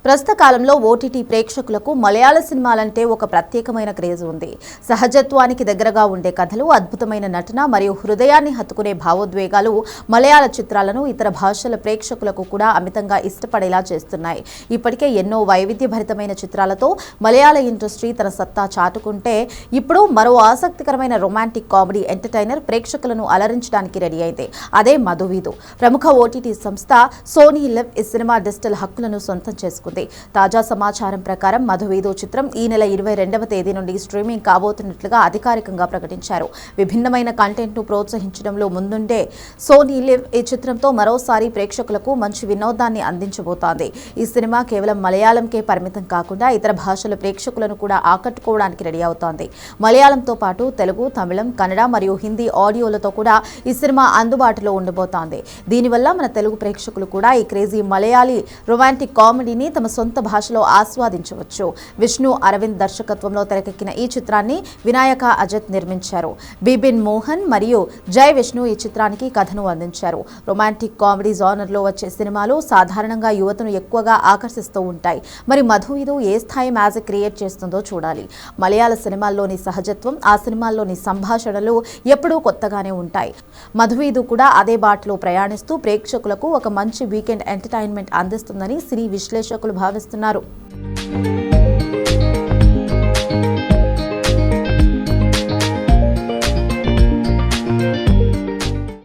ప్రస్తుత కాలంలో ఓటీటీ ప్రేక్షకులకు మలయాళ సినిమాలంటే ఒక ప్రత్యేకమైన క్రేజ్ ఉంది. సహజత్వానికి దగ్గరగా ఉండే కథలు, అద్భుతమైన నటన మరియు హృదయాన్ని హత్తుకునే భావోద్వేగాలు మలయాళ చిత్రాలను ఇతర భాషల ప్రేక్షకులకు కూడా అమితంగా ఇష్టపడేలా చేస్తున్నాయి. ఇప్పటికే ఎన్నో వైవిధ్యభరితమైన చిత్రాలతో మలయాళ ఇండస్ట్రీ తన సత్తా చాటుకుంటే, ఇప్పుడు మరో ఆసక్తికరమైన రొమాంటిక్ కామెడీ ఎంటర్టైనర్ ప్రేక్షకులను అలరించడానికి రెడీ అయింది. అదే మధువీదు. ప్రముఖ ఓటీటీ సంస్థ సోనీ లివ్ ఈ సినిమా డిజిటల్ హక్కులను సొంతం చేసుకుంది. తాజా సమాచారం ప్రకారం మధువీదు చిత్రం ఈ నెల 22వ తేదీ నుండి స్ట్రీమింగ్ కాబోతున్నట్లుగా అధికారికంగా ప్రకటించారు. విభిన్నమైన కంటెంట్ ను ప్రోత్సహించడంలో ముందుండే సోనీ లివ్ ఈ చిత్రంతో మరోసారి ప్రేక్షకులకు మంచి వినోదాన్ని అందించబోతోంది. ఈ సినిమా కేవలం మలయాళంకే పరిమితం కాకుండా ఇతర భాషల ప్రేక్షకులను కూడా ఆకట్టుకోవడానికి రెడీ అవుతోంది. మలయాళంతో పాటు తెలుగు, తమిళం, కన్నడ మరియు హిందీ ఆడియోలతో కూడా ఈ సినిమా అందుబాటులో ఉండబోతోంది. దీనివల్ల మన తెలుగు ప్రేక్షకులు కూడా ఈ క్రేజీ మలయాళీ రొమాంటిక్ కామెడీని తమ సొంత భాషలో ఆస్వాదించవచ్చు. విష్ణు అరవింద్ దర్శకత్వంలో తెరకెక్కిన ఈ చిత్రాన్ని వినాయక అజత్ నిర్మించారు. బిబిన్ మోహన్ మరియు జై విష్ణు ఈ చిత్రానికి కథను అందించారు. రొమాంటిక్ కామెడీ జానర్లో వచ్చే సినిమాలు సాధారణంగా యువతను ఎక్కువగా ఆకర్షిస్తూ ఉంటాయి. మరి మధువీదు ఏ స్థాయి మ్యాజిక్ క్రియేట్ చేస్తుందో చూడాలి. మలయాళ సినిమాల్లోని సహజత్వం, ఆ సినిమాల్లోని సంభాషణలు ఎప్పుడూ కొత్తగానే ఉంటాయి. మధువీదు కూడా అదే బాటలో ప్రయాణిస్తూ ప్రేక్షకులకు ఒక మంచి వీకెండ్ ఎంటర్టైన్మెంట్ అందిస్తుందని సినీ విశ్లేషకులు భావిస్తున్నారు.